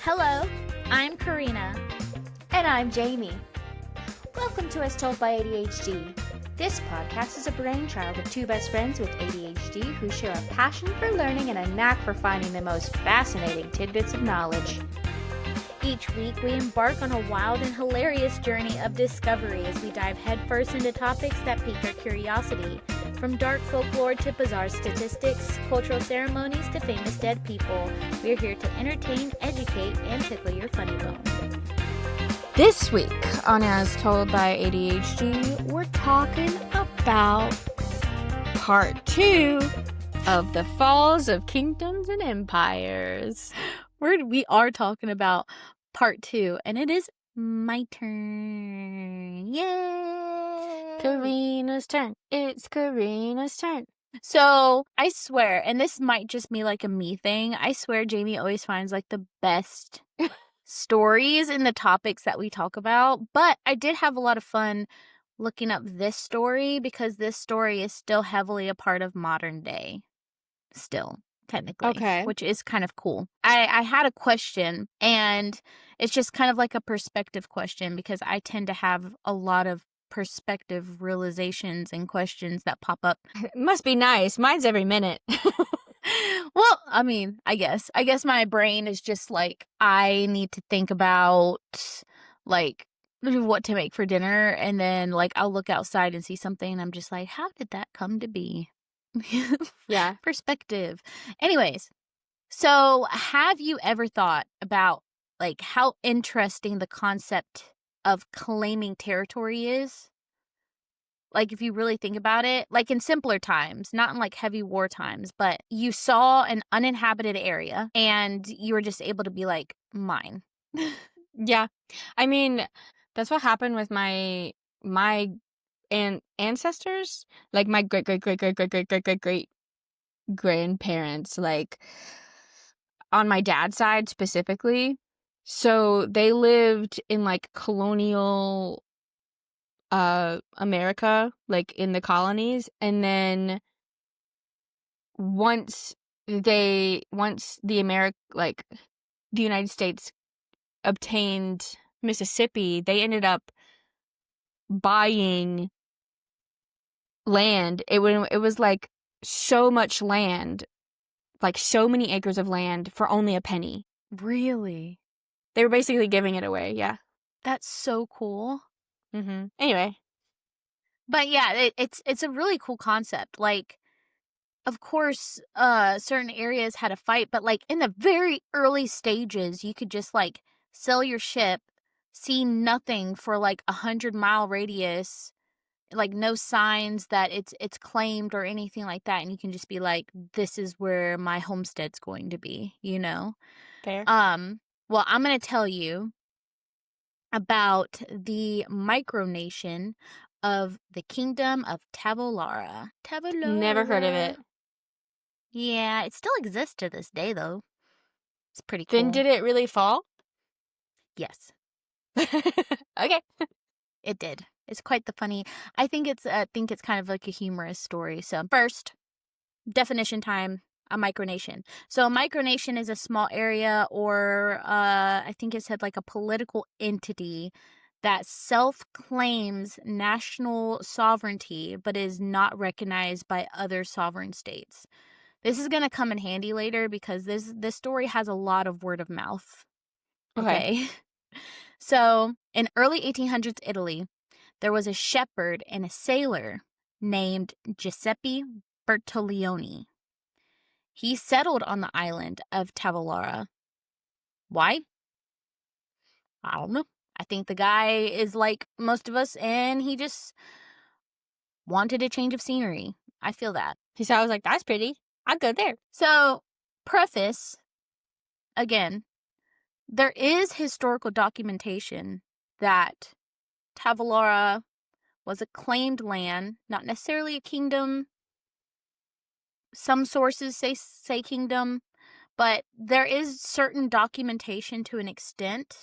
Hello, I'm Karina. And I'm Jamie. Welcome to As Told by ADHD. This podcast is a brainchild of two best friends with ADHD who share a passion for learning and a knack for finding the most fascinating tidbits of knowledge. Each week, we embark on a wild and hilarious journey of discovery as we dive headfirst into topics that pique our curiosity. From dark folklore to bizarre statistics, cultural ceremonies to famous dead people, we're here to entertain, educate, and tickle your funny bone. This week on As Told by ADHD, we're talking about part 2 of the falls of kingdoms and empires. We are talking about part 2, and it is my turn. Yay! Karina's turn. It's Karina's turn. So, I swear, and this might just be like a me thing, I swear Jamie always finds like the best stories in the topics that we talk about. But I did have a lot of fun looking up this story because this story is still heavily a part of modern day. Still, technically. Okay. Which is kind of cool. I had a question, and it's just kind of like a perspective question because I tend to have a lot of perspective realizations and questions that pop up. It must be nice. Mine's every minute. Well, I mean, I guess my brain is just like, I need to think about like what to make for dinner, and then like I'll look outside and see something and I'm just like, how did that come to be? Yeah. Perspective. Anyways, so have you ever thought about like how interesting the concept of claiming territory is? Like, if you really think about it, like in simpler times, not in like heavy war times, but you saw an uninhabited area and you were just able to be like, mine. Yeah. I mean, that's what happened with my ancestors, like my great grandparents, like on my dad's side specifically. So they lived in like colonial America, like in the colonies, and then once the United States obtained Mississippi, they ended up buying land. It was like so much land, like so many acres of land for only a penny. Really? They were basically giving it away. Yeah. That's so cool. Anyway. But yeah, it's a really cool concept. Like, of course, certain areas had a fight, but like in the very early stages, you could just like sell your ship, see nothing for like 100-mile radius, like no signs that it's claimed or anything like that, and you can just be like, this is where my homestead's going to be, you know? Fair. Well, I'm gonna tell you about the micronation of the Kingdom of Tavolara. Never heard of it. Yeah, it still exists to this day, though. It's pretty cool. Then did it really fall? Yes. Okay. It did. It's quite the funny. I think it's kind of like a humorous story. So first, definition time. A micronation. So a micronation is a small area, or I think it said like a political entity that self-claims national sovereignty but is not recognized by other sovereign states. This is going to come in handy later because this story has a lot of word of mouth. Okay. So, in early 1800s Italy, there was a shepherd and a sailor named Giuseppe Bertolioni. He settled on the island of Tavolara. Why? I don't know. I think the guy is like most of us, and he just wanted a change of scenery. I feel that. So I was like, that's pretty. I'll go there. So, preface, again, there is historical documentation that Tavolara was a claimed land, not necessarily a kingdom. Some sources say kingdom, but there is certain documentation to an extent,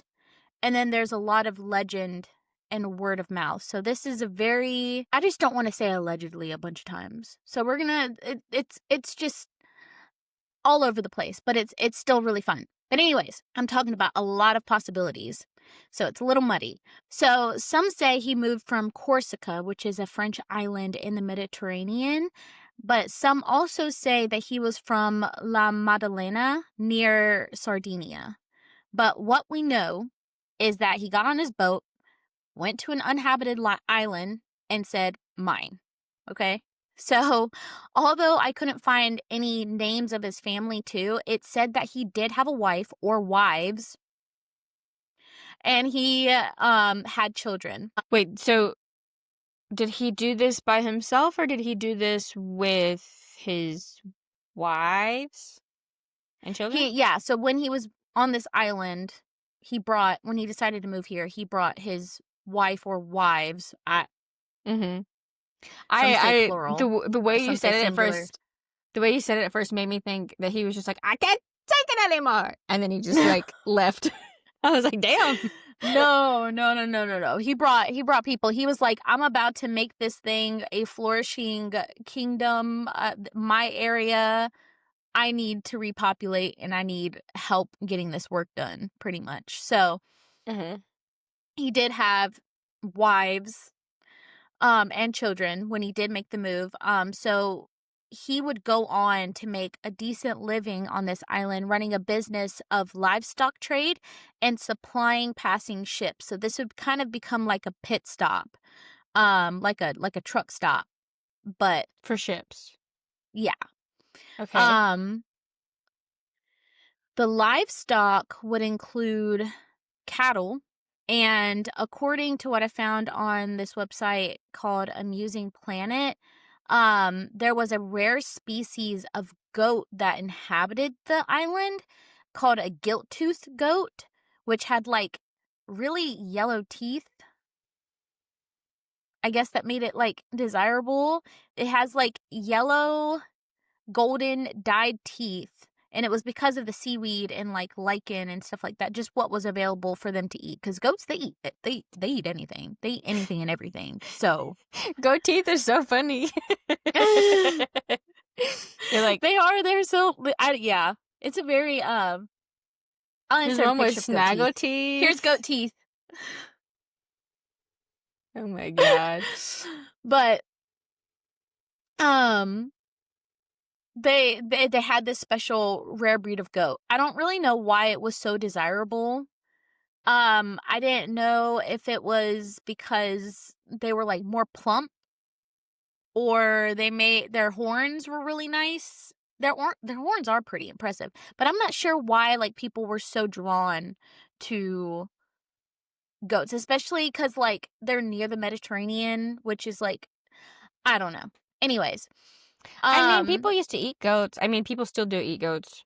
and then there's a lot of legend and word of mouth. So this is I just don't want to say allegedly a bunch of times. So we're gonna, it's just all over the place, but it's still really fun. But anyways, I'm talking about a lot of possibilities. So it's a little muddy. So some say he moved from Corsica, which is a French island in the Mediterranean. But some also say that he was from La Maddalena near Sardinia. But what we know is that he got on his boat, went to an uninhabited island, and said, mine. Okay? So, although I couldn't find any names of his family too, it said that he did have a wife or wives, and he had children. Wait, so did he do this by himself or did he do this with his wives and children? So when he was on this island, when he decided to move here, he brought his wife or wives. Mm-hmm. Some say plural. The way you some said say it at singular. first, the way you said it at first made me think that he was just like, I can't take it anymore, and then he just like left. I was like, damn. No. He brought people. He was like, I'm about to make this thing a flourishing kingdom. My area, I need to repopulate, and I need help getting this work done, pretty much. So he did have wives and children when he did make the move. So he would go on to make a decent living on this island, running a business of livestock trade and supplying passing ships. So this would kind of become like a pit stop, like a truck stop, but For ships. yeah. Okay. The livestock would include cattle. And according to what I found on this website called Amusing Planet, there was a rare species of goat that inhabited the island called a gilt-toothed goat, which had like really yellow teeth. I guess that made it like desirable. It has like yellow, golden dyed teeth. And it was because of the seaweed and like lichen and stuff like that, just what was available for them to eat. Because goats, they eat anything. They eat anything and everything. So Goat teeth are so funny. You're like, they're so yeah. It's a very I'll there's insert a one with picture of goat snaggle teeth. teeth. Here's goat teeth. Oh my god. But they had this special rare breed of goat. I don't really know why it was so desirable. I didn't know if it was because they were like more plump or their horns were really nice. Their horns are pretty impressive, but I'm not sure why like people were so drawn to goats, especially because like they're near the Mediterranean, which is like, I don't know. Anyways, I mean, people used to eat goats. I mean, people still do eat goats.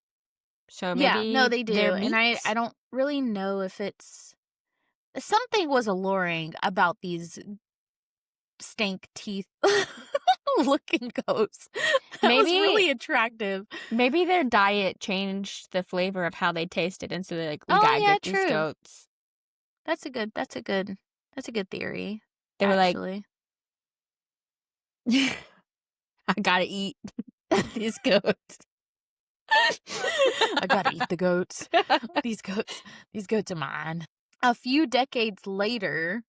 So maybe yeah, no, they do, they're and I don't really know if it's something was alluring about these stank teeth looking goats. That was really attractive. Maybe their diet changed the flavor of how they tasted, and so they're like, we Oh, gotta yeah, get these true. goats. That's a good theory. They were like, actually. I gotta eat these goats. I gotta eat the goats. These goats are mine. A few decades later,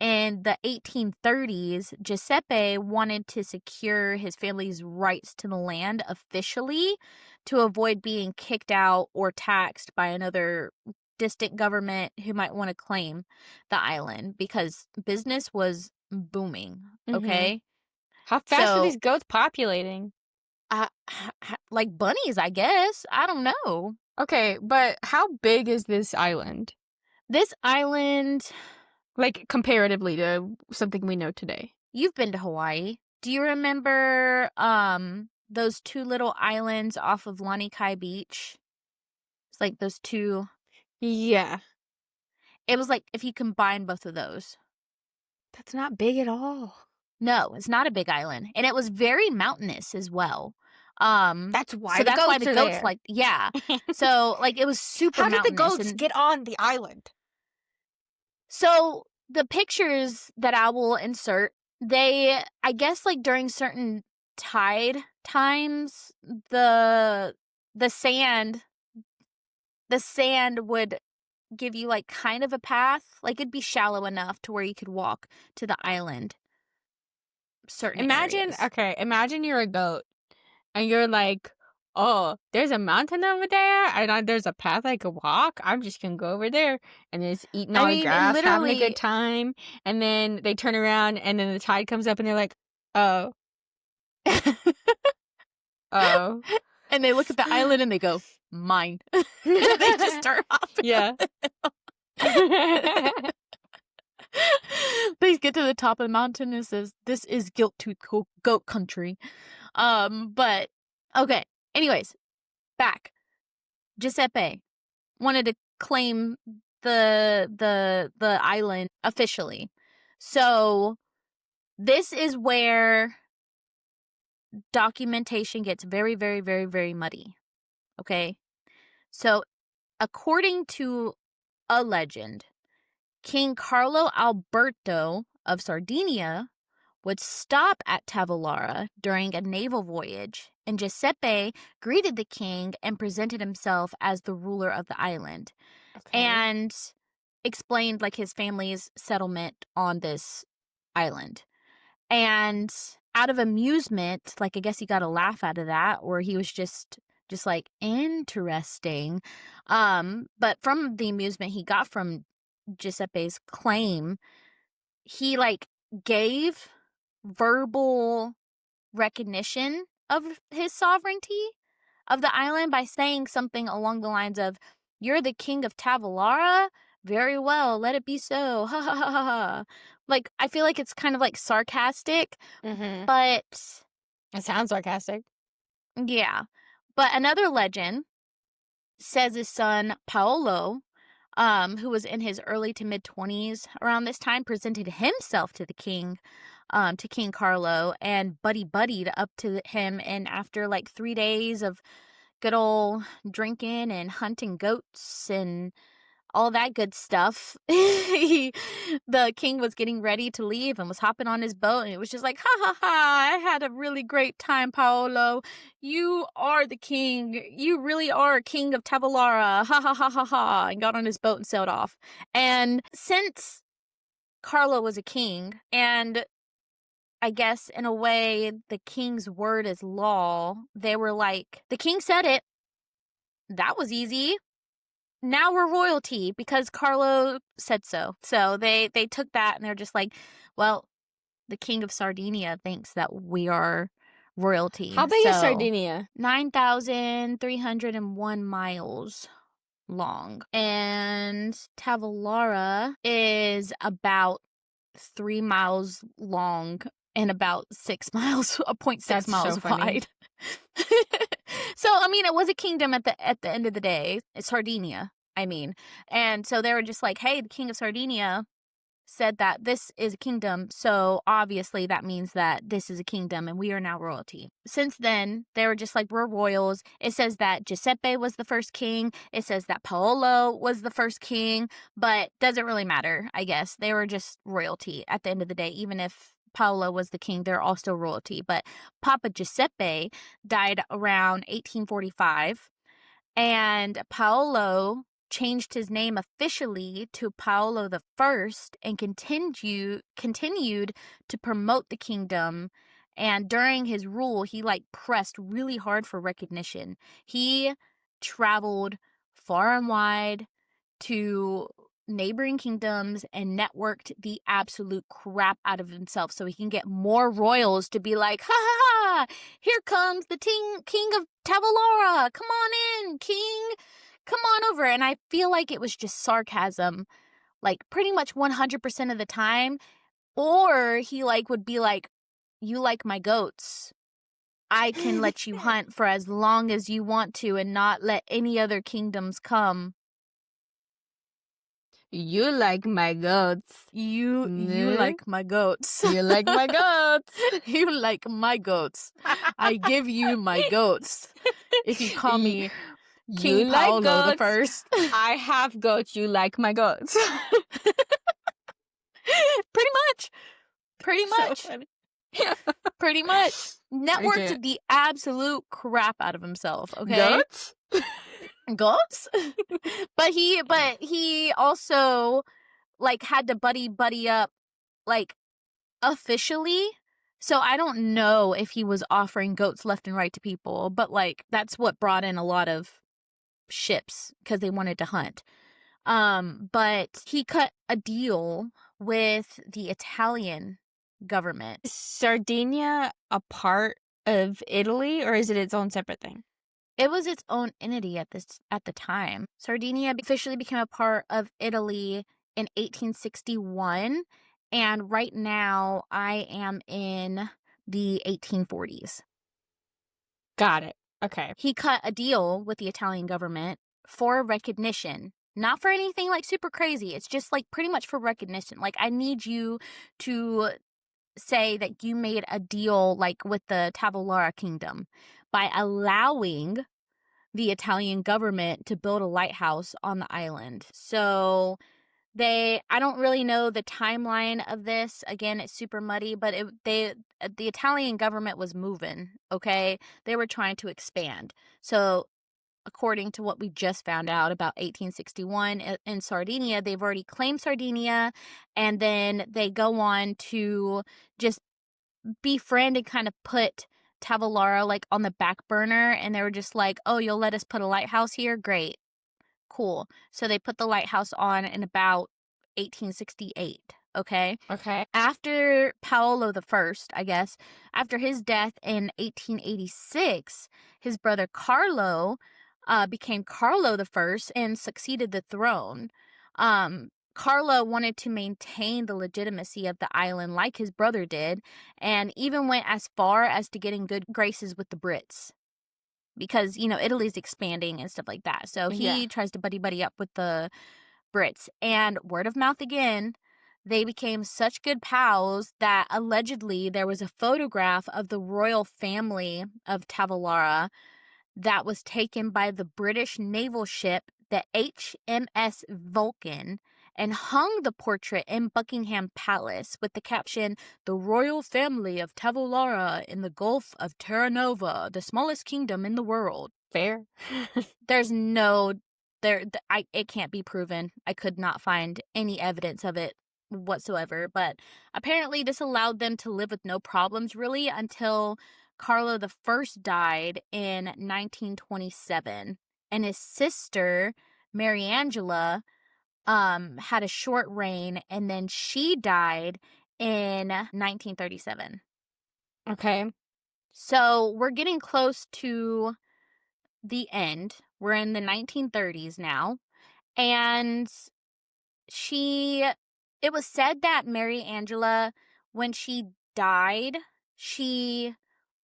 in the 1830s, Giuseppe wanted to secure his family's rights to the land officially to avoid being kicked out or taxed by another distant government who might want to claim the island because business was booming. Okay. How fast are these goats populating? Like bunnies, I guess. I don't know. Okay, but how big is this island? This island, like comparatively to something we know today. You've been to Hawaii. Do you remember those two little islands off of Lanikai Beach? It's like those two. Yeah. It was like if you combine both of those. That's not big at all. No, it's not a big island. And it was very mountainous as well. That's why the goats are there. like, yeah. So like it was super How did the mountainous. goats get on the island? So the pictures that I will insert, I guess like during certain tide times, the sand the sand would give you like kind of a path. Like it'd be shallow enough to where you could walk to the island. Certain areas. Imagine you're a goat and you're like, oh, there's a mountain over there and there's a path I could walk. I'm just gonna go over there and just eating all the grass, having a good time. And then they turn around and then the tide comes up and they're like, oh. Oh. And they look at the island and they go, mine. And they just start hopping. Yeah. They get to the top of the mountain and it says, this is guilt-tooth goat country. But okay. Anyways, back. Giuseppe wanted to claim the island officially. So this is where documentation gets very, very, very, very muddy. Okay? So according to a legend, King Carlo Alberto of Sardinia would stop at Tavolara during a naval voyage, and Giuseppe greeted the king and presented himself as the ruler of the island, and explained like his family's settlement on this island. And out of amusement, like I guess he got a laugh out of that, or he was just like interesting. But from the amusement he got from Giuseppe's claim, he like gave verbal recognition of his sovereignty of the island by saying something along the lines of, "You're the king of Tavolara? Very well, let it be so. Ha ha ha ha ha." Like, I feel like it's kind of like sarcastic, but it sounds sarcastic. Yeah. But another legend says his son Paolo, who was in his early to mid-20s around this time, presented himself to the king, to King Carlo, and buddied up to him. And after like 3 days of good old drinking and hunting goats and all that good stuff, the king was getting ready to leave and was hopping on his boat, and it was just like, ha ha ha, I had a really great time, Paolo. You are the king. You really are king of Tavolara. Ha ha ha ha ha. And got on his boat and sailed off. And since Carlo was a king, and I guess in a way the king's word is law, they were like, the king said it. That was easy. Now we're royalty because Carlo said so. So they took that and they're just like, well, the king of Sardinia thinks that we are royalty. How big is Sardinia? 9,301 miles long. And Tavolara is about 3 miles long and about 6 miles, 0.6 miles wide. So, I mean, it was a kingdom at the end of the day. It's Sardinia, I mean. And so they were just like, hey, the king of Sardinia said that this is a kingdom, so obviously that means that this is a kingdom and we are now royalty. Since then, they were just like, we're royals. It says that Giuseppe was the first king. It says that Paolo was the first king, but doesn't really matter, I guess. They were just royalty at the end of the day. Even if Paolo was the king, they're all still royalty. But Papa Giuseppe died around 1845, and Paolo changed his name officially to Paolo the First and continued to promote the kingdom. And during his rule, he like pressed really hard for recognition. He traveled far and wide to neighboring kingdoms and networked the absolute crap out of himself so he can get more royals to be like, ha ha ha, here comes the king of Tavolara. Come on in, king. Come on over. And I feel like it was just sarcasm, like pretty much 100% of the time. Or he like would be like, you like my goats. I can let you hunt for as long as you want to and not let any other kingdoms come. You like my goats. You like my goats. You like my goats. You like my goats. I give you my goats. If you call me King Paolo the First. I have goats. You like my goats. Pretty much. So funny. Pretty much. Networked the absolute crap out of himself, okay? Goats? Goats? But he also, like, had to buddy up, like, officially. So I don't know if he was offering goats left and right to people, but, like, that's what brought in a lot of ships because they wanted to hunt. But he cut a deal with the Italian government. Is Sardinia a part of Italy, or is it its own separate thing? It was its own entity at the time. Sardinia officially became a part of Italy in 1861, and right now I am in the 1840s. Got it. Okay. He cut a deal with the Italian government for recognition. Not for anything like super crazy. It's just like pretty much for recognition. Like, I need you to say that you made a deal like with the Tavolara Kingdom by allowing the Italian government to build a lighthouse on the island. So I don't really know the timeline of this. Again, it's super muddy, but the Italian government was moving, okay? They were trying to expand. So according to what we just found out about 1861 in Sardinia, they've already claimed Sardinia, and then they go on to just befriend and kind of put Tavolara like on the back burner, and they were just like, oh, you'll let us put a lighthouse here? Great. Cool. So they put the lighthouse on in about 1868, okay? Okay. After Paolo the First, I guess, after his death in 1886, his brother Carlo became Carlo the First and succeeded the throne. Carlo wanted to maintain the legitimacy of the island like his brother did, and even went as far as to get in good graces with the Brits. Because, Italy's expanding and stuff like that. So he tries to buddy up with the Brits. And word of mouth again, they became such good pals that allegedly there was a photograph of the royal family of Tavolara that was taken by the British naval ship, the HMS Vulcan, and hung the portrait in Buckingham Palace with the caption, "The royal family of Tavolara in the Gulf of Terranova, the smallest kingdom in the world." Fair. There's no, it can't be proven. I could not find any evidence of it whatsoever, but apparently this allowed them to live with no problems really until Carlo the First died in 1927, and his sister Mariangela had a short reign, and then she died in 1937. Okay. So we're getting close to the end. We're in the 1930s now, and it was said that Mary Angela, when she died, she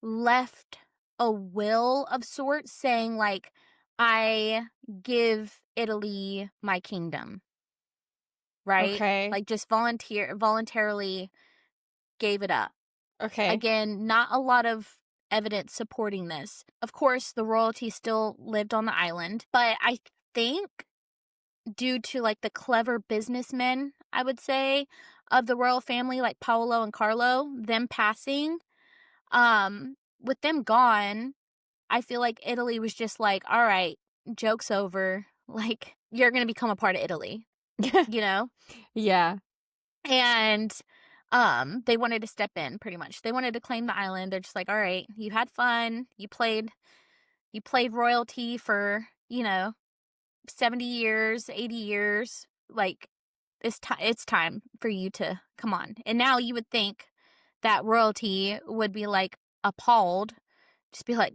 left a will of sorts saying, like, I give Italy my kingdom, right? Okay. Like, just voluntarily gave it up. Okay. Again, not a lot of evidence supporting this. Of course, the royalty still lived on the island, but I think due to like the clever businessmen, I would say, of the royal family, like Paolo and Carlo, them passing, with them gone, I feel like Italy was just like, all right, joke's over. Like, you're going to become a part of Italy, you know? Yeah. And they wanted to step in pretty much. They wanted to claim the island. They're just like, all right, you had fun. You played royalty for, 70 years, 80 years. Like, it's time for you to come on. And now you would think that royalty would be like appalled, just be like,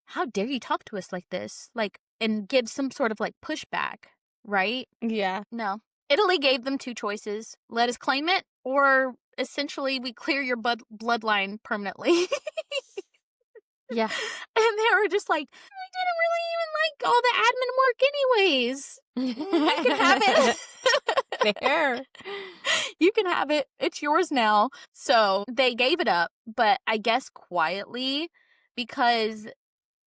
how dare you talk to us like this? Like, and give some sort of like pushback, right? Yeah. No. Italy gave them two choices. Let us claim it, or essentially we clear your bloodline permanently. Yeah. And they were just like, I didn't really even like all the admin work anyways. You can have it. Fair. You can have it. It's yours now. So they gave it up, but I guess quietly, because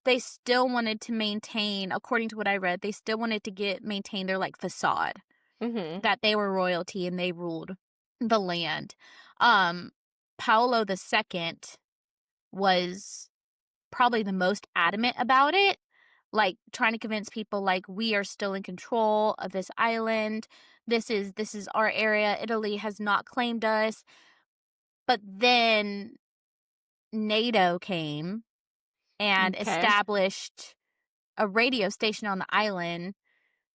they still wanted to maintain, according to what I read, they still wanted to maintain their like facade that they were royalty and they ruled the land. Paolo II was probably the most adamant about it. like trying to convince people like we are still in control of this island. This is our area. Italy has not claimed us. But then NATO came and Okay. established a radio station on the island,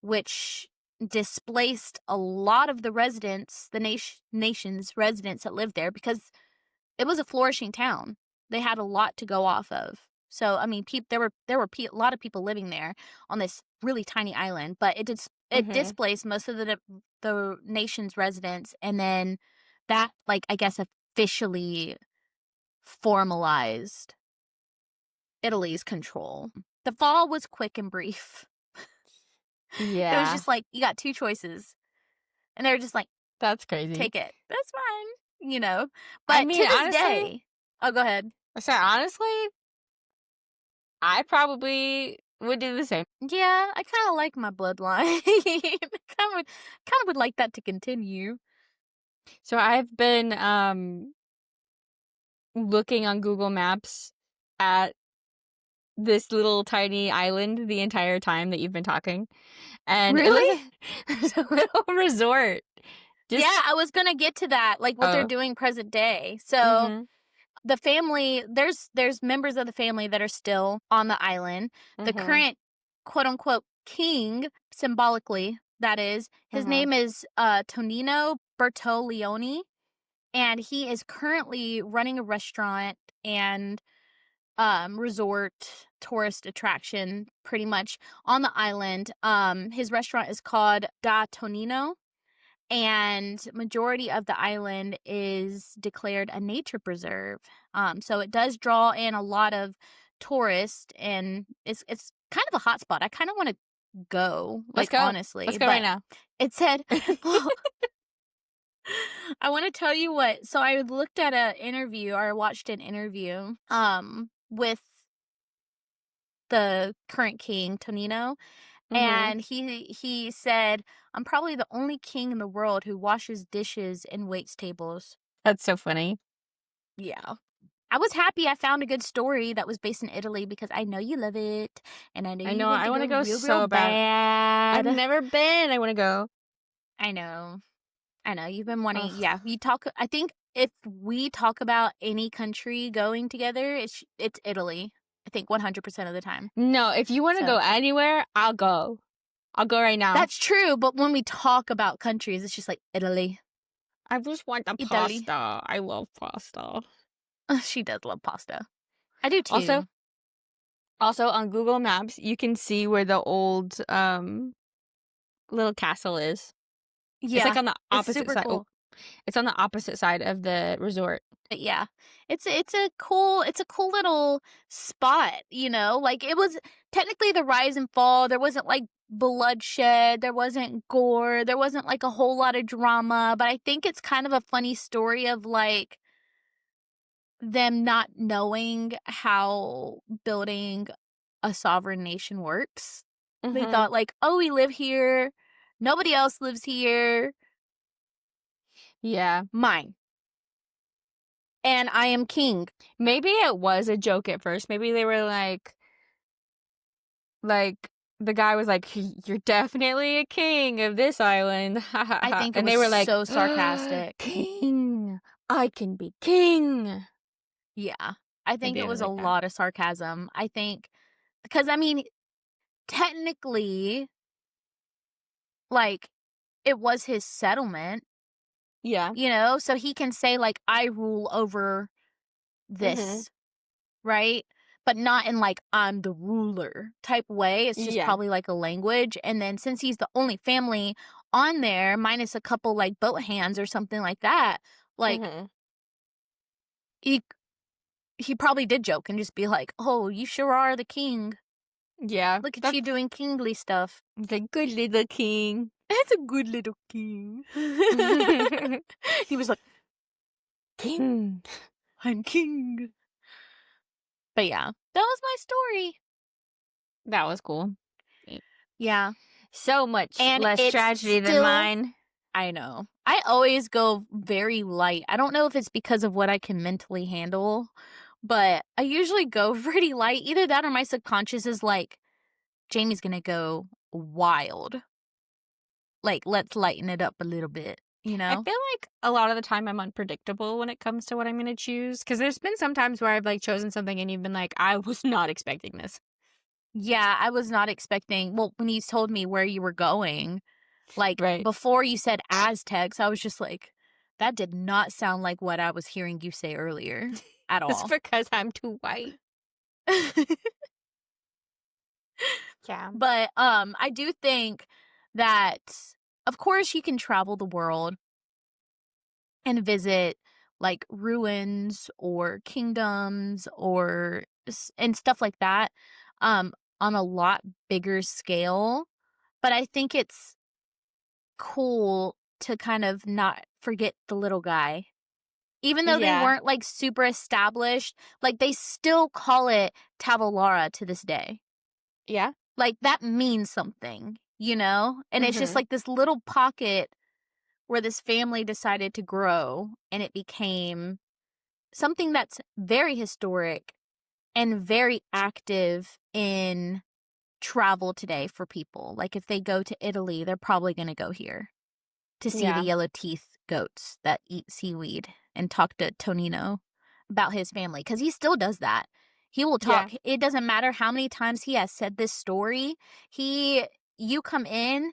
which displaced a lot of the residents, the nation's residents that lived there, because it was a flourishing town. They had a lot to go off of. So I mean, there were a lot of people living there on this really tiny island, but it Mm-hmm. displaced most of the nation's residents, and then that, like, I guess, officially formalized Italy's control. The fall was quick and brief. It was Yeah. just like, you got two choices. And they were just like, That's crazy. take it. That's fine. You know? I But mean, to this honestly, day, oh, go ahead. honestly, I probably would do the same. Yeah, I kind of like my bloodline. kind of would like that to continue. So I've been looking on Google Maps at this little tiny island the entire time that you've been talking. And it looks Really? like there's a little resort. Just Yeah, I was gonna get to that, like what they're oh. doing present day. So Mhm. the family, there's members of the family that are still on the island. The Mhm. current quote unquote king, symbolically, that is, his Mhm. name is Tonino Bertoleone, and he is currently running a restaurant and resort tourist attraction pretty much on the island. His restaurant is called Da Tonino, and majority of the island is declared a nature preserve. So it does draw in a lot of tourists, and it's kind of a hot spot. I kind of want to go, Let's like, go. honestly, Let's go right but now. it said, well, I want to tell you what. So I looked at an interview, or I watched an interview, with the current king, Tonino, Mhm. and he said, "I'm probably the only king in the world who washes dishes and waits tables." That's so funny. Yeah. I was happy I found a good story that was based in Italy, because I know you love it, and I know I you know want I to want go to go real, real so bad. I've bad. never been. I want to go. I know. I know. You've been wanting, Ugh. yeah. I think if we talk about any country going together, it's Italy. I think 100% of the time. No, if you want to go So anywhere, I'll go. I'll go right now. that's true, but when we talk about countries, it's just like Italy. I just want the Italy. pasta. I love pasta. She does love pasta. I do Also, too. on Google Maps, you can see where the old little castle is. It's like Yeah, on the it's opposite super side. Oh, cool. it's on the opposite side of the resort. But yeah, it's a cool little spot, you know? Like, it was technically the rise and fall. There wasn't like bloodshed, there wasn't gore, there wasn't like a whole lot of drama, but I think it's kind of a funny story of like them not knowing how building a sovereign nation works. They Mhm. thought like, "Oh, we live here. Nobody else lives here. Yeah. Mine. And I am king." Maybe it was a joke at first. Maybe they were like the guy was like, "You're definitely a king of this island." Ha ha I ha. think it And was they were like, so sarcastic. "King. I can be king." Yeah. I think Maybe it it was was a like that. lot of sarcasm. I think because, I mean, technically, like, it was his settlement, Yeah. you know? So he can say like, "I rule over Mhm. this," right? But not in like, "I'm the ruler" type way. It's just Yeah. probably like a language. And then since he's the only family on there, minus a couple like boat hands or something like that, like, Mhm. he he probably did joke and just be like, "Oh, you sure are the king. Yeah. Look at That's you doing kingly stuff." the good little king. That's a good little king. He was like, King. "I'm king." But yeah, that was my story. That was cool. Yeah. So much And less it's tragedy than still, mine. I know. I always go very light. I don't know if it's because of what I can mentally handle, but I usually go pretty light. Either that or my subconscious is like, Jamie's gonna go wild. Like, let's lighten it up a little bit, you I know? feel like a lot of the time I'm unpredictable when it comes to what I'm going to choose. Because there's been some times where I've like chosen something and you've been like, I was not expecting this. Yeah, I was not expecting, well, when you told me where you were going, like, Right. before you said Aztecs, I was just like, that did not sound like what I was hearing you say earlier at It's all. because I'm too white. Yeah. But, I do think that, of course, you can travel the world and visit, like, ruins or kingdoms or and stuff like that, on a lot bigger scale, but I think it's cool to kind of not forget the little guy. Even though they Yeah. weren't, like, super established, like, they still call it Tavolara to this day. Yeah. Like, that means something, you know? And it's just, Mm-hmm. like, this little pocket where this family decided to grow, and it became something that's very historic and very active in travel today for people. Like, if they go to Italy, they're probably gonna go here to see the Yeah. yellow teeth goats that eat seaweed and talk to Tonino about his family, because he still does that. He will Yeah. talk. It doesn't matter how many times he has said this story. You come in,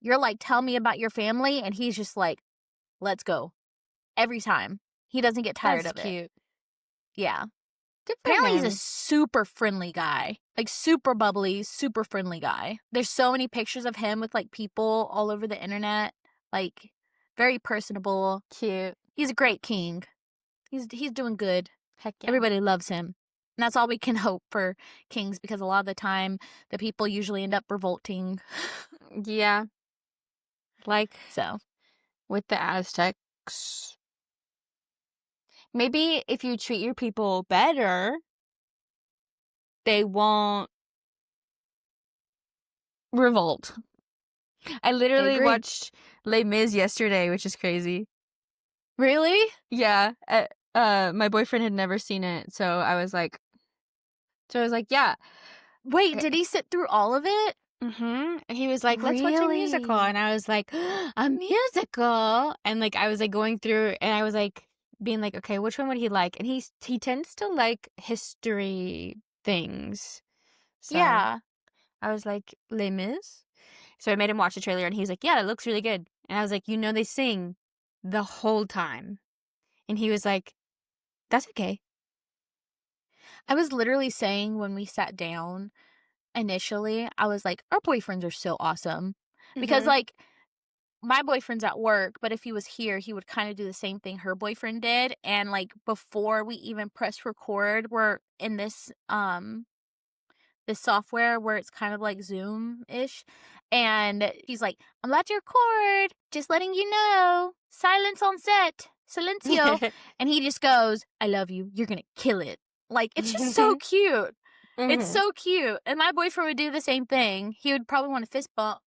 you're like, "Tell me about your family," and he's just like, "Let's go." Every time. He doesn't get tired That's of it. cute. Yeah. Good for Apparently, he's a him. super friendly guy. Like, super bubbly, super friendly guy. There's so many pictures of him with, like, people all over the internet. Like, very personable. Cute. He's a great king. He's doing good. Heck yeah. Everybody loves him. And that's all we can hope for kings, because a lot of the time, the people usually end up revolting. Yeah. Like So, with the Aztecs. Maybe if you treat your people better, they won't revolt. I I literally agree. watched Les Mis yesterday, which is crazy. Really? Yeah. My boyfriend had never seen it, so I was like, yeah. Wait, did he sit through all of it? And he was like, let's watch a musical. Really? And I was like, a musical? And like, I was like going through and I was like being like, okay, which one would he like? And he tends to like history things. So Yeah. I was like, Les Mis? So I made him watch the trailer and he was like, yeah, it looks really good. And I was like, they sing the whole time. And he was like, that's okay. I was literally saying when we sat down initially, I was like, our boyfriends are so awesome. Because, Mm-hmm. like, my boyfriend's at work, but if he was here, he would kind of do the same thing her boyfriend did. And, like, before we even press record, we're in this software where it's kind of like Zoom-ish. And he's like, I'm about to record, just letting you know. Silence on set. Silencio. And he just goes, I love you. You're going to kill it. Like, it's just so cute. It's Mm-hmm. so cute. And my boyfriend would do the same thing. He would probably want to fist bump,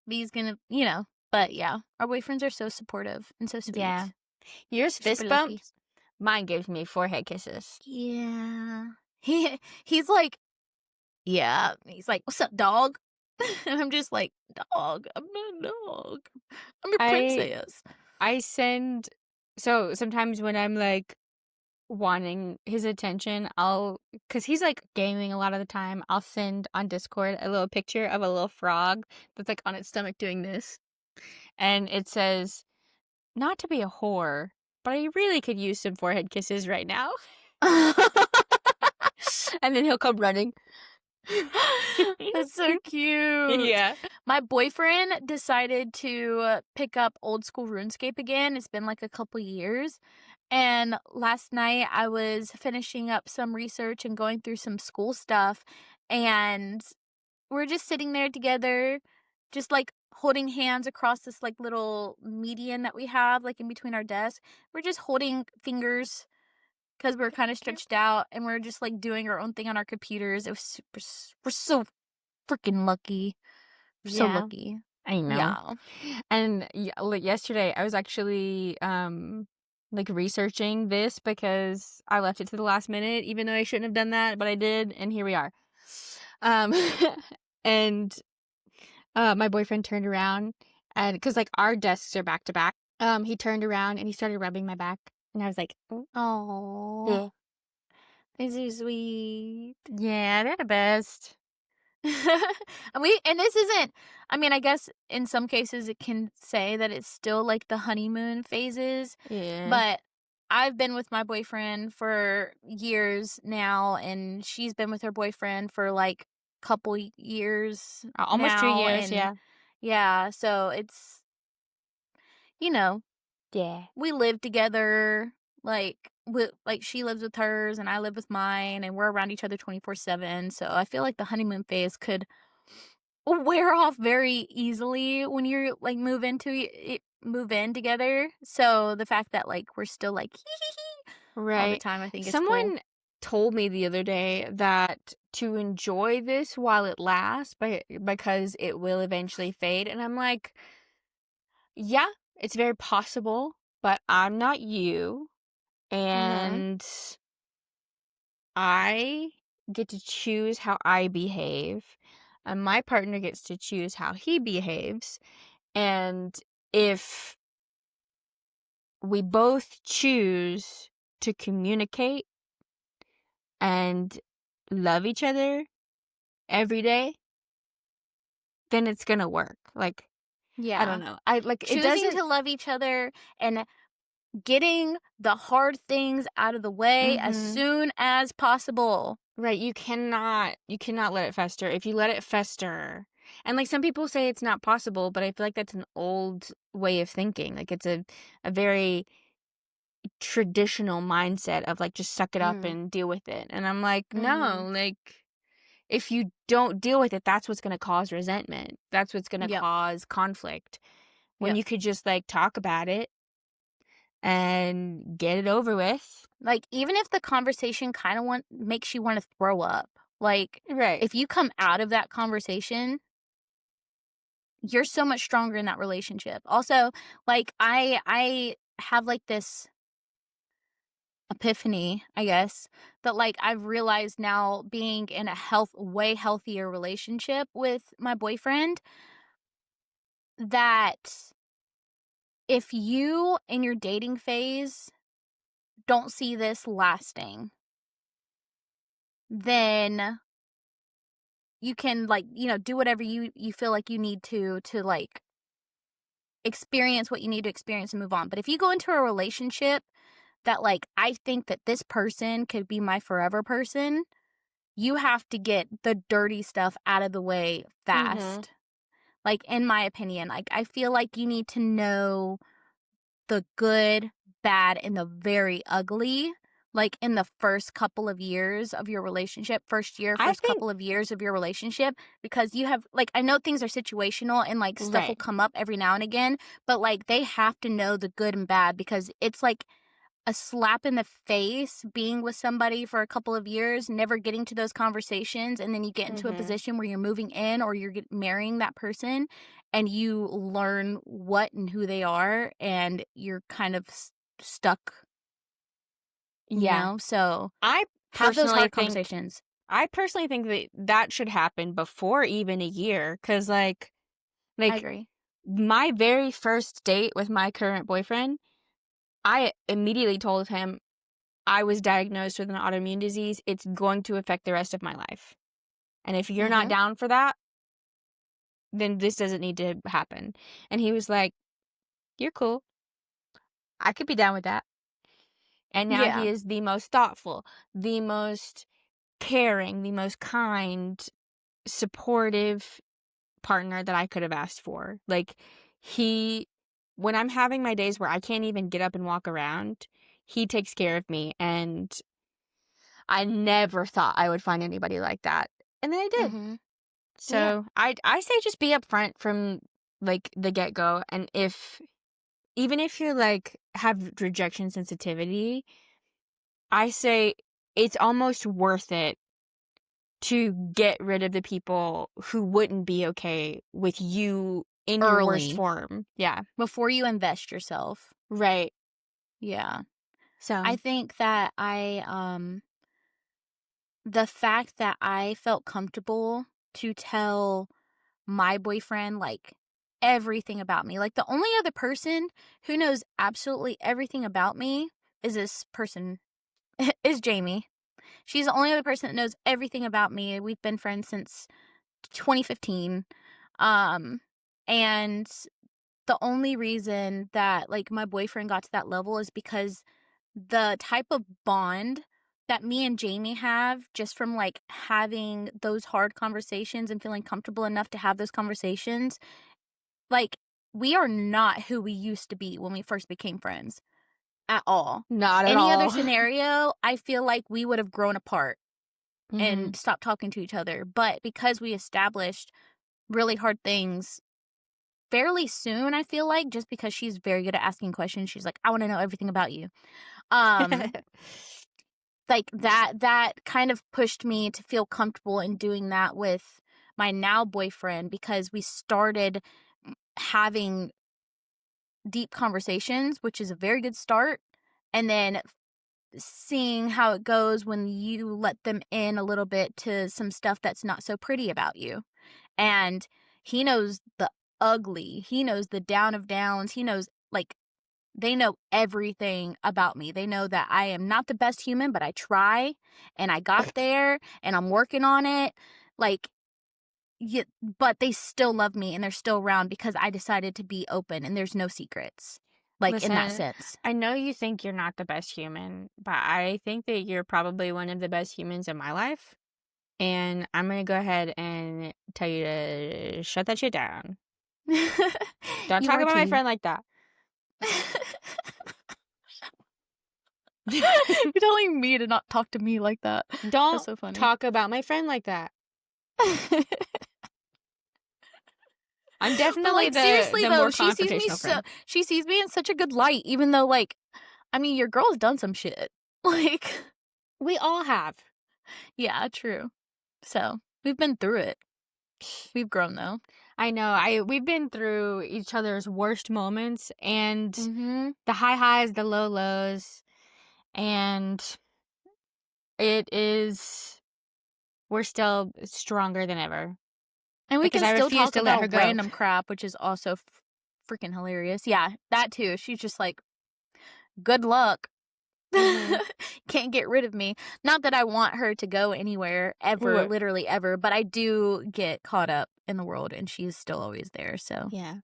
but he's going to. But yeah, our boyfriends are so supportive and so sweet. Yeah. Yours Super fist lucky. bumps. Mine gives me forehead kisses. Yeah. He's like, yeah. He's like, what's up, dog? And I'm just like, dog. I'm not a dog. I'm a princess. I send, so sometimes when I'm like wanting his attention, because he's like gaming a lot of the time, I'll send on Discord a little picture of a little frog that's like on its stomach doing this. And it says, not to be a whore, but I really could use some forehead kisses right now. And then he'll come running. That's so cute. Yeah. My boyfriend decided to pick up old school RuneScape again. It's been like a couple years. And last night I was finishing up some research and going through some school stuff. And we're just sitting there together, just like holding hands across this like little median that we have, like in between our desks. We're just holding fingers because we're kind of stretched out, and we're just like doing our own thing on our computers. It was we're so freaking lucky. We're so lucky. I know. Yeah. And like yesterday I was actually like researching this because I left it to the last minute, even though I shouldn't have done that, but I did, and here we are. And my boyfriend turned around, and because like our desks are back to back, he turned around and he started rubbing my back, and I was like, Oh, yeah, this is sweet. yeah, they're the best. And this isn't, I mean, I guess in some cases it can say that it's still like the honeymoon phases, Yeah, but I've been with my boyfriend for years now, and she's been with her boyfriend for like couple years almost two now, years. and Yeah, yeah, so it's, you know, yeah. we live together, like like she lives with hers and I live with mine, and we're around each other 24/7, so I feel like the honeymoon phase could wear off very easily when you're like move in together. So the fact that like we're still like all the Right. time, I think is cool. Someone told me the other day that to enjoy this while it lasts, because it will eventually fade. And I'm like, yeah, it's very possible, but I'm not you. Mhm. And I get to choose how I behave. And my partner gets to choose how he behaves. And if we both choose to communicate and love each other every day, then it's gonna work. Like, I don't Yeah. know. I like it Choosing doesn't. to love each other and getting the hard things out of the way as Mhm. soon as possible. Right, you cannot let it fester. If you let it fester, and like some people say it's not possible, but I feel like that's an old way of thinking. Like it's a very traditional mindset of like just suck it up Mm. and deal with it. And I'm like, Mhm. no, like if you don't deal with it, that's what's going to cause resentment. That's what's going to Yep. cause conflict. When Yep. you could just like talk about it and get it over with. Like, even if the conversation kind of makes you want to throw up, like, Right. if you come out of that conversation, you're so much stronger in that relationship. Also, like, I have like this epiphany, I guess, that like I've realized now being in a way healthier relationship with my boyfriend, that if you in your dating phase don't see this lasting, then you can like, do whatever you feel like you need to like experience what you need to experience and move on. But if you go into a relationship that like I think that this person could be my forever person, you have to get the dirty stuff out of the way Mhm. fast. Like, in my opinion, like I feel like you need to know the good, bad, and the very ugly, like in the first couple of years of your relationship, I first think couple of years of your relationship, because you have, like, I know things are situational and like stuff will right. come up every now and again, but like they have to know the good and bad, because it's like a slap in the face being with somebody for a couple of years, never getting to those conversations, and then you get into a Mhm. position where you're moving in or you're marrying that person and you learn what and who they are, and you're kind of stuck, Yeah. So I have those personally hard think conversations. I personally think that that should happen before even a year, cuz I like agree. my very first date with my current boyfriend, I immediately told him I was diagnosed with an autoimmune disease. It's going to affect the rest of my life. And if you're not Mhm. down for that, then this doesn't need to happen. And he was like, "You're cool. I could be down with that." And now he Yeah. is the most thoughtful, the most caring, the most kind, supportive partner that I could have asked for. Like, he, when I'm having my days where I can't even get up and walk around, he takes care of me. And I never thought I would find anybody like that. And then I did. Mhm. Yeah. So I say just be upfront from like the get go. And even if you're like have rejection sensitivity, I say it's almost worth it to get rid of the people who wouldn't be okay with you in your worst Early, form. Yeah. before you invest yourself. Right. Yeah. I So, think that the fact that I felt comfortable to tell my boyfriend, like, everything about me. Like, the only other person who knows absolutely everything about me is this person, is Jamie. She's the only other person that knows everything about me. We've been friends since 2015. And the only reason that, like, my boyfriend got to that level is because the type of bond that me and Jamie have, just from, like, having those hard conversations and feeling comfortable enough to have those conversations, like, we are not who we used to be when we first became friends at all. Not at Any other all. scenario, I feel like we would have grown apart Mhm. and stopped talking to each other. But because we established really hard things fairly soon, I feel like, just because she's very good at asking questions, she's like, I want to know everything about you. Like, that kind of pushed me to feel comfortable in doing that with my now boyfriend, because we started having deep conversations, which is a very good start. And then seeing how it goes when you let them in a little bit to some stuff that's not so pretty about you. And he knows the ugly, he knows the down of downs, he knows, like, they know everything about me. They know that I am not the best human, but I try, and I got there, and I'm working on it. Like, yeah, but they still love me, and they're still around because I decided to be open, and there's no secrets, like, in that Listen, sense. I know you think you're not the best human, but I think that you're probably one of the best humans in my life. And I'm going to go ahead and tell you to shut that shit down. Don't You talk are about my too. friend like that. You're telling me to not talk to me like that. Don't That's so funny. talk about my friend like that. I'm But, definitely like, seriously the though, more confrontational friend. she sees me in such a good light, even though, like, I mean, your girl's done some shit. Like, We all have. yeah, true. So, we've been through it. We've grown though. I know. We've been through each other's worst moments and Mm-hmm. the high highs, the low lows, and we're still stronger than ever. And we Because can I still refuse talk to let her about go. random crap, which is also freaking hilarious. Yeah, that too. She's just like, good luck. Mhm. Can't get rid of me. Not that I want her to go anywhere ever, Right. literally ever, but I do get caught up in the world, and she's still always there. So, Yeah.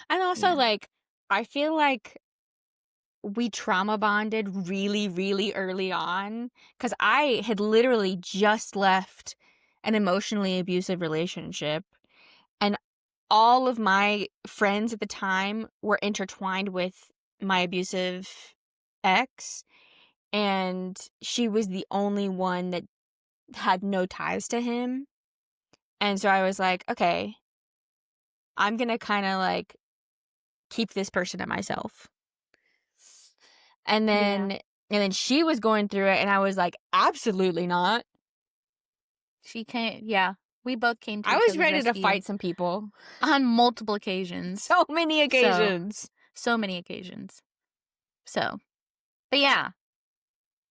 And also, yeah. like, I feel like we trauma bonded really, really early on because I had literally just left an emotionally abusive relationship. And all of my friends at the time were intertwined with my abusive ex. And she was the only one that had no ties to him. And so I was like, okay, I'm going to kind of like keep this person to myself. And then she was going through it and I was like, absolutely not. She came, yeah. We both came to I each was other's ready to rescue fight some people. on multiple occasions. So many occasions. So many occasions. So, but yeah,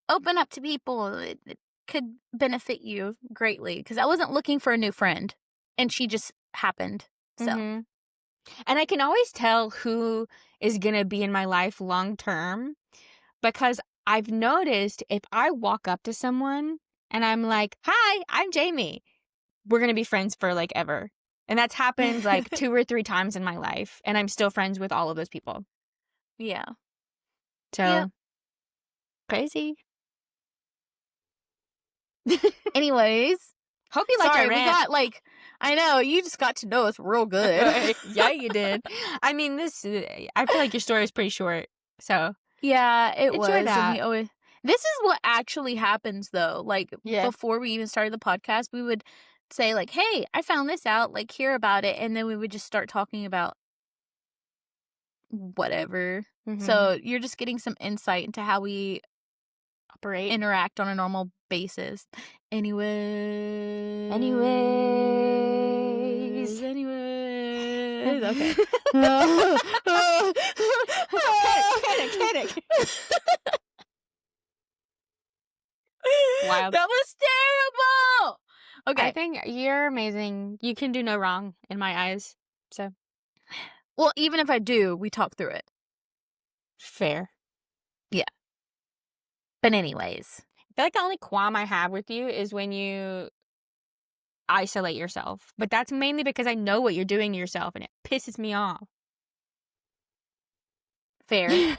open up to people. It could benefit you greatly, because I wasn't looking for a new friend, and she just happened. So, Mhm. And I can always tell who is going to be in my life long term because I've noticed if I walk up to someone and I'm like, hi, I'm Jamie, we're going to be friends for like ever. And that's happened like 2 or 3 times in my life. And I'm still friends with all of those people. yeah. So Yep. crazy. Anyways, Hope you liked sorry, our we rant. got, like, I know, you just got to know us real good. Yeah, you did. I mean, I feel like your story is pretty short. So Yeah, it enjoy was. And that. we always, this is what actually happens though. Like, Yeah. before we even started the podcast, we would say, like, hey, I found this out, like, hear about it. And then we would just start talking about whatever. Mhm. So you're just getting some insight into how we Operate. interact on a normal basis. Anyways. Okay. Panic. Wild. That was terrible. Okay. I think you're amazing. You can do no wrong in my eyes. So Well, even if I do, we talk through it. fair. Yeah. But anyways. I feel like the only qualm I have with you is when you isolate yourself. But that's mainly because I know what you're doing to yourself and it pisses me off. Fair.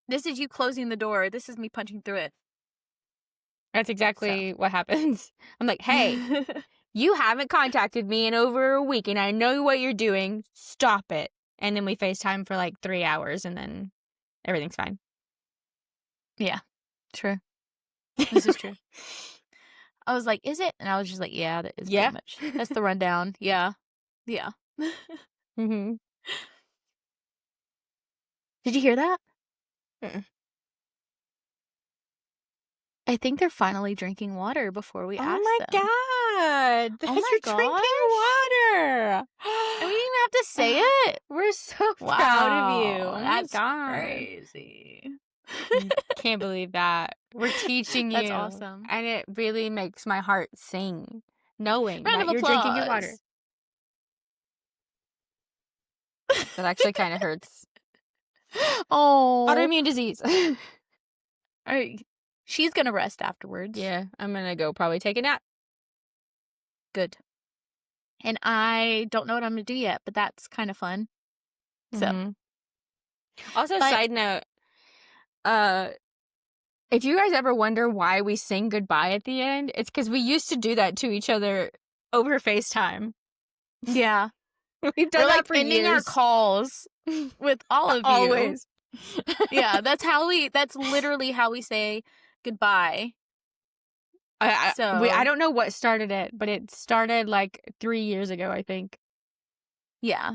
This is you closing the door. This is me punching through it. That's exactly what happens. I'm like, hey, you haven't contacted me in over a week and I know what you're doing. Stop it. And then we FaceTime for like 3 hours and then everything's fine. Yeah. True. This is true. I was like, is it? And I was just like, yeah, that is pretty much. That's the rundown. Yeah. Yeah. Mm-hmm. Did you hear that? Mm-mm. I think they're finally drinking water before we ask them. Oh my god! Oh my You're drinking water! And we didn't even have to say it. We're so proud of you. Oh That's my god. crazy. Can't believe that. We're teaching you. That's awesome. And it really makes my heart sing, knowing Round that of you're drinking your water. applause. That actually kind of hurts. Oh. Autoimmune disease. All right. She's going to rest afterwards. Yeah, I'm going to go probably take a nap. Good. And I don't know what I'm going to do yet, but that's kind of fun. So. Mm-hmm. Also, side note, if you guys ever wonder why we sing goodbye at the end, it's because we used to do that to each other over FaceTime. Yeah. We've done We're that like for ending years. our calls with all of you. Always. Yeah, that's literally how we say goodbye. I don't know what started it, but it started like 3 years ago, I think. Yeah.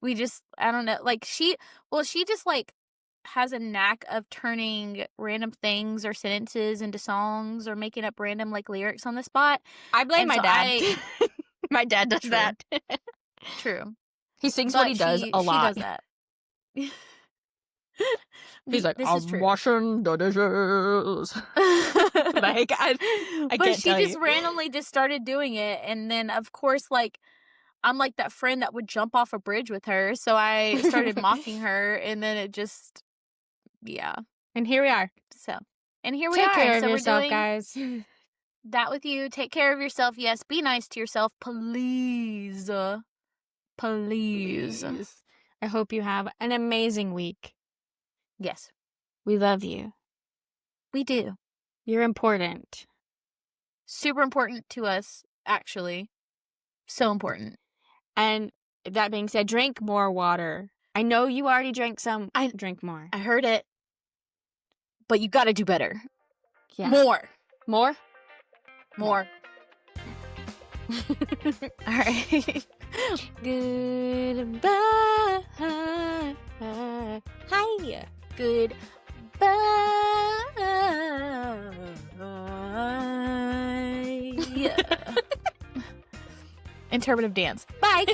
I don't know. Like she just like has a knack of turning random things or sentences into songs or making up random like lyrics on the spot. I blame my dad. My dad does True. that. True. He sings what he does a lot. She does that. He's like, this is true. I'm washing the dishes. Like, I but can't she tell just you. randomly just started doing it. And then, of course, like, I'm like that friend that would jump off a bridge with her. So I started mocking her. And then it just, yeah. And here we are. So, and here we Take are. care of so yourself, we're doing guys. that with you. Take care of yourself. Yes. Be nice to yourself. Please. Please. I hope you have an amazing week. Yes. We love you. We do. You're important. Super important to us, actually. So important. And that being said, drink more water. I know you already drank some. Drink more. I heard it. But you got to do better. Yeah. More. More? More. All right. Goodbye. Hi. Goodbye. Interpretive dance. Bye.